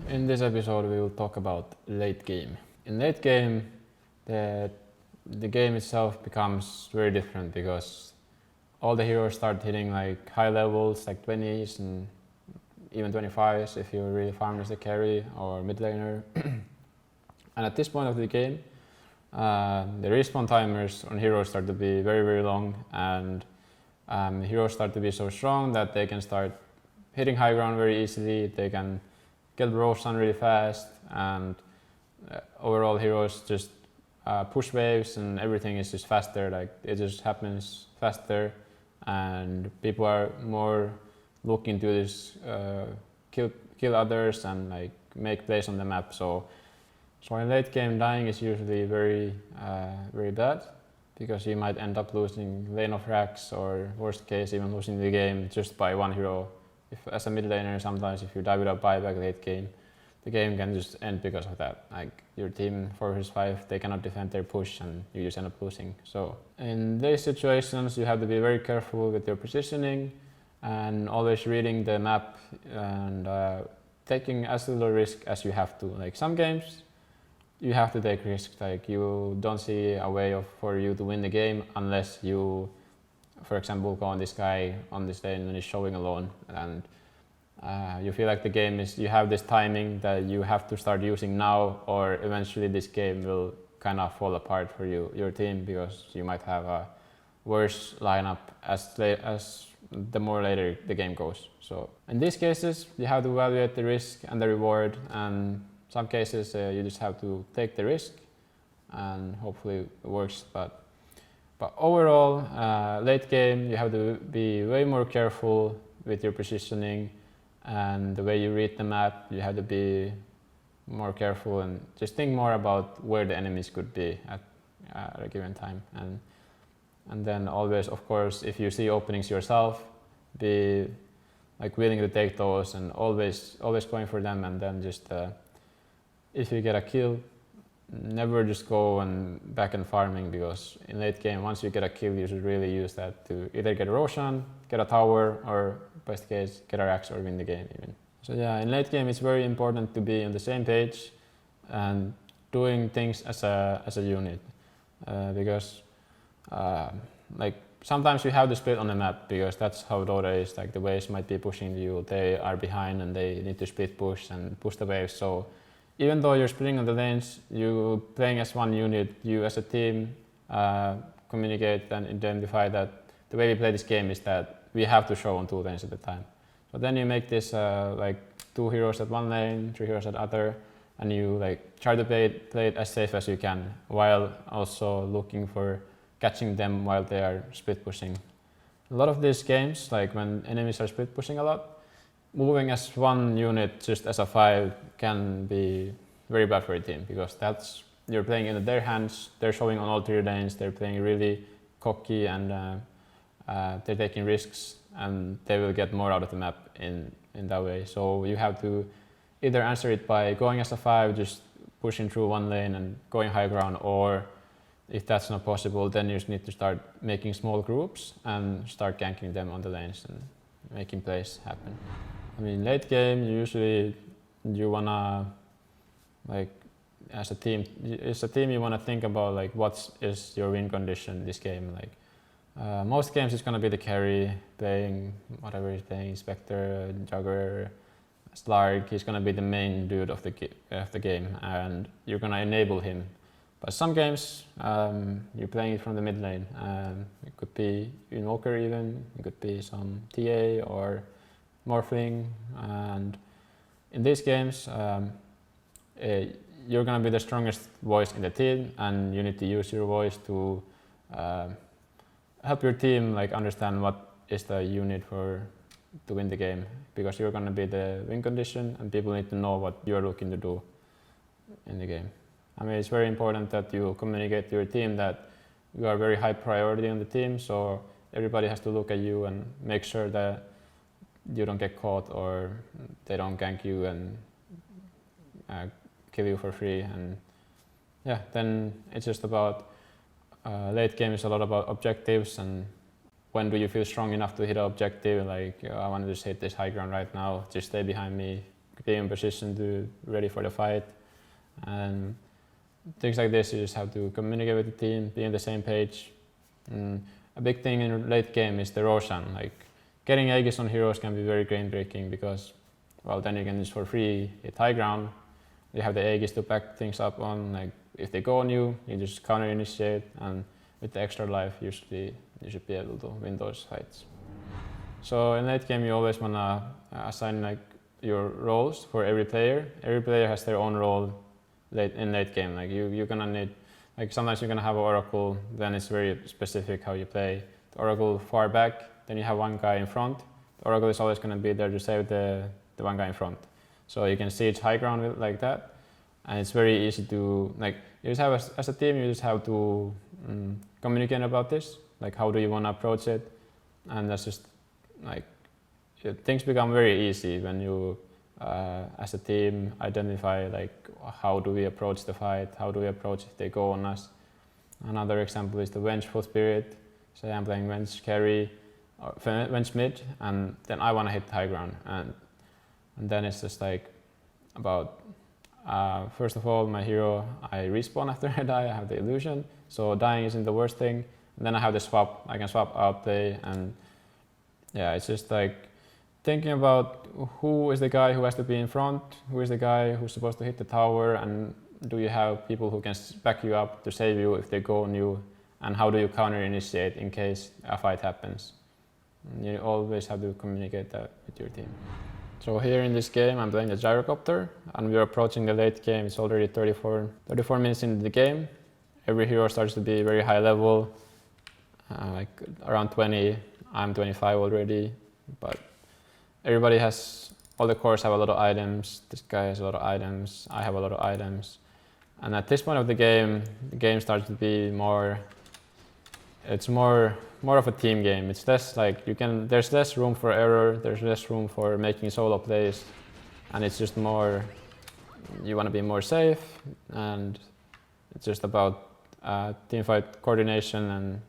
In this episode we will talk about late game. In late game, the game itself becomes very different because all the heroes start hitting like high levels, like 20s and even 25s if you really farm as a carry or mid laner. And at this point of the game, the respawn timers on heroes start to be very long, and heroes start to be so strong that they can start hitting high ground very easily. They can get Roshan really fast, and overall heroes just push waves and everything is just faster. Like it just happens faster, and people are more looking to this kill others and like make plays on the map. So in late game, dying is usually very bad because you might end up losing lane of racks, or worst case even losing the game just by one hero. If as a mid laner, sometimes if you die without buyback late game, the game can just end because of that. Like your team 4 vs 5, they cannot defend their push and you just end up losing. So in these situations, you have to be very careful with your positioning and always reading the map and taking as little risk as you have to. Like some games, you have to take risks. Like you don't see a way for you to win the game unless you, for example, go on this guy on this lane and he's showing alone, and you feel like the game is, you have this timing that you have to start using now, or eventually this game will kind of fall apart for your team because you might have a worse lineup as the more later the game goes. So in these cases, you have to evaluate the risk and the reward, and some cases you just have to take the risk and hopefully it works. But overall, late game, you have to be way more careful with your positioning and the way you read the map. You have to be more careful and just think more about where the enemies could be at a given time. And then always, of course, if you see openings yourself, be like willing to take those and always going for them. And then just if you get a kill, never just go and back and farming, because in late game, once you get a kill, you should really use that to either get a Roshan, get a tower, or best case, get a Rax or win the game even. So yeah, in late game, it's very important to be on the same page and doing things as a unit, because like sometimes you have to split on the map because that's how Dota is. Like the waves might be pushing you, they are behind and they need to split push and push the waves. So even though you're splitting on the lanes, you playing as one unit, you as a team communicate and identify that the way we play this game is that we have to show on 2 lanes at a time. So then you make this like 2 heroes at one lane, 3 heroes at other, and you like try to play it as safe as you can while also looking for catching them while they are split pushing. A lot of these games, like when enemies are split pushing a lot, moving as one unit just as a 5 can be very bad for your team, because you're playing into their hands, they're showing on all 3 lanes, they're playing really cocky and they're taking risks, and they will get more out of the map in that way. So you have to either answer it by going as a 5, just pushing through one lane and going high ground, or if that's not possible, then you just need to start making small groups and start ganking them on the lanes and making plays happen. I mean, late game, usually you wanna, like, as a team you wanna think about like what is your win condition this game. Like most games it's gonna be the carry playing whatever he's playing, Spectre, Jugger, Slark. He's gonna be the main dude of the game, and you're gonna enable him. But some games you're playing it from the mid lane. It could be Invoker even, it could be some TA or Morphling, and in these games you're gonna be the strongest voice in the team, and you need to use your voice to help your team like understand what is the unit to win the game, because you're gonna be the win condition and people need to know what you're looking to do in the game. I mean, it's very important that you communicate to your team that you are very high priority on the team, so everybody has to look at you and make sure that you don't get caught or they don't gank you and kill you for free. And yeah, then it's just about late game is a lot about objectives and when do you feel strong enough to hit an objective, like I want to just hit this high ground right now, just stay behind me, being in position to ready for the fight. And things like this, you just have to communicate with the team, be on the same page. A big thing in late game is the Roshan. Like getting Aegis on heroes can be very game breaking because, well, then you can just for free hit high ground. You have the Aegis to back things up on. Like if they go on you, you just counter initiate, and with the extra life, usually you should be able to win those fights. So in late game, you always wanna assign like your roles for every player. Every player has their own role in late game. Like you're gonna need, like sometimes you're gonna have an Oracle, then it's very specific how you play. The Oracle far back, then you have one guy in front. The Oracle is always gonna be there to save the one guy in front. So you can siege high ground like that, and it's very easy to, like, you just have, as a team, you just have to communicate about this, like how do you wanna approach it, and that's just, like, things become very easy when you, as a team, identify like how do we approach the fight, how do we approach if they go on us. Another example is the Vengeful Spirit. Say I'm playing Venge carry, or Venge mid, and then I want to hit high ground, and then it's just like about, first of all, my hero, I respawn after I die, I have the illusion, so dying isn't the worst thing. And then I have the swap, I can swap outplay, and yeah, it's just like thinking about who is the guy who has to be in front, who is the guy who's supposed to hit the tower, and do you have people who can back you up to save you if they go on you, and how do you counter initiate in case a fight happens. And you always have to communicate that with your team. So here in this game I'm playing the Gyrocopter, and we're approaching the late game. It's already 34 minutes into the game. Every hero starts to be very high level, like around 20, I'm 25 already, but everybody has, all the cores have a lot of items, this guy has a lot of items, I have a lot of items. And at this point of the game starts to be more, it's more of a team game. It's less like there's less room for error, there's less room for making solo plays, and it's just more, you want to be more safe, and it's just about teamfight coordination and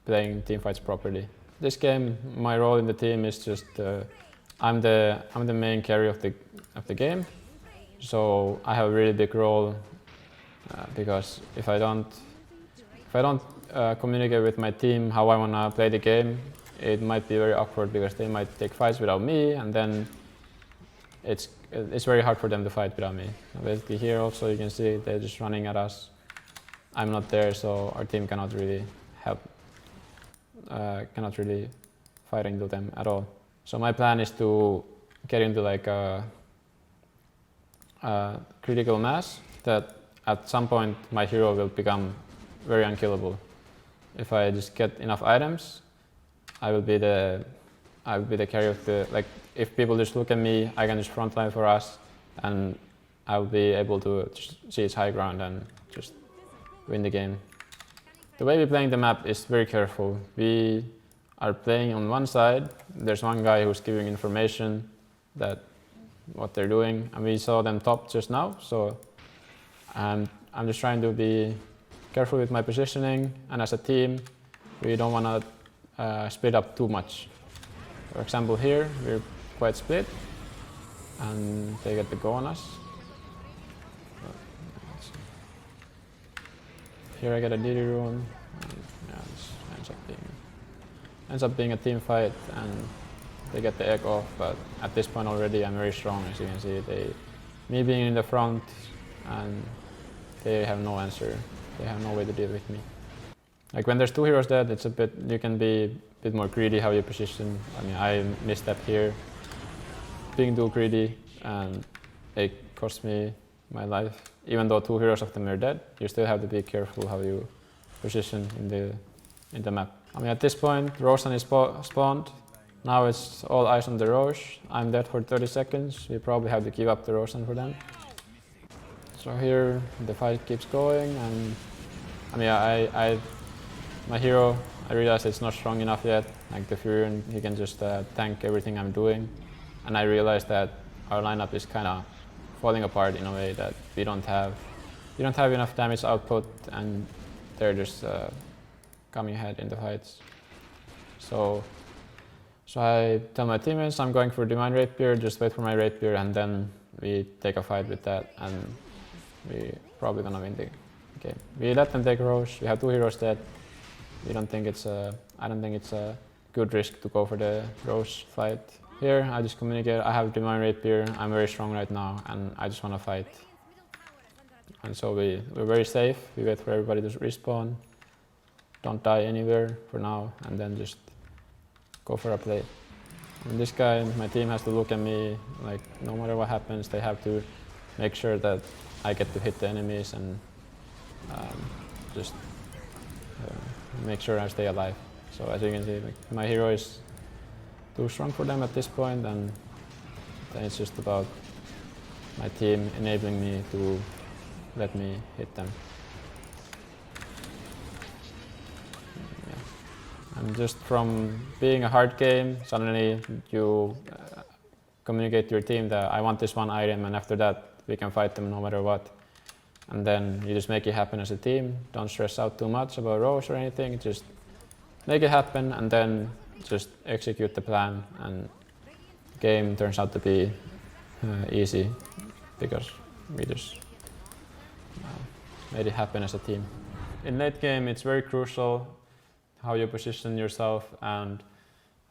playing teamfights properly. This game, my role in the team is just I'm the main carry of the game, so I have a really big role because if I don't communicate with my team how I wanna play the game, it might be very awkward because they might take fights without me, and then it's very hard for them to fight without me. Basically here also you can see they're just running at us. I'm not there, so our team cannot really help. Cannot really fight into them at all. So my plan is to get into like a critical mass that at some point my hero will become very unkillable. If I just get enough items, I will be the carry of the, like, if people just look at me, I can just frontline for us, and I will be able to just seize high ground and just win the game. The way we're playing the map is very careful. We are playing on one side, there's one guy who's giving information that what they're doing, and we saw them top just now, so I'm just trying to be careful with my positioning, and as a team, we don't want to split up too much. For example here, we're quite split, and they get the go on us. Here I get a DD rune, and yeah, this ends up being a team fight, and they get the egg off, but at this point already I'm very strong, as you can see. Me being in the front, and they have no answer. They have no way to deal with me. Like when there's two heroes dead, it's a bit, you can be a bit more greedy how you position. I mean, I misstepped here, being too greedy, and it cost me my life. Even though two heroes of them are dead, you still have to be careful how you position in the map. I mean, at this point, Roshan is spawned. Now it's all eyes on the Rosh. I'm dead for 30 seconds. We probably have to give up the Roshan for them. So here the fight keeps going, and I mean, my hero, I realized it's not strong enough yet. Like the Furion, he can just tank everything I'm doing, and I realized that our lineup is kind of falling apart in a way that we don't have enough damage output, and they're just coming ahead in the fights. So So I tell my teammates I'm going for Divine Rapier, just wait for my Rapier, and then we take a fight with that, and we probably gonna win the game. We let them take Roche, we have 2 heroes dead. I don't think it's a good risk to go for the Roche fight. Here I just communicate, I have Divine Rapier, I'm very strong right now, and I just wanna fight. And so we're very safe, we wait for everybody to respawn, don't die anywhere for now, and then just go for a play. And this guy, my team has to look at me, like no matter what happens, they have to make sure that I get to hit the enemies and just make sure I stay alive. So as you can see, like, my hero is too strong for them at this point, and then it's just about my team enabling me to let me hit them. And just from being a hard game, suddenly you communicate to your team that I want this one item, and after that we can fight them no matter what. And then you just make it happen as a team. Don't stress out too much about roles or anything, just make it happen and then just execute the plan, and the game turns out to be easy because we just made it happen as a team. In late game it's very crucial how you position yourself and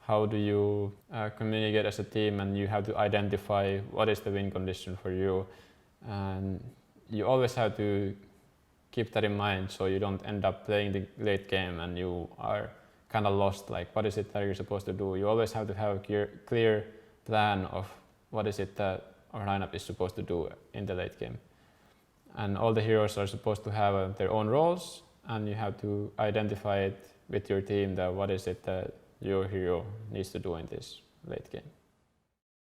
how do you communicate as a team, and you have to identify what is the win condition for you. And you always have to keep that in mind so you don't end up playing the late game and you are kind of lost, like what is it that you're supposed to do. You always have to have a clear plan of what is it that our lineup is supposed to do in the late game. And all the heroes are supposed to have their own roles, and you have to identify it with your team that what is it that your hero needs to do in this late game.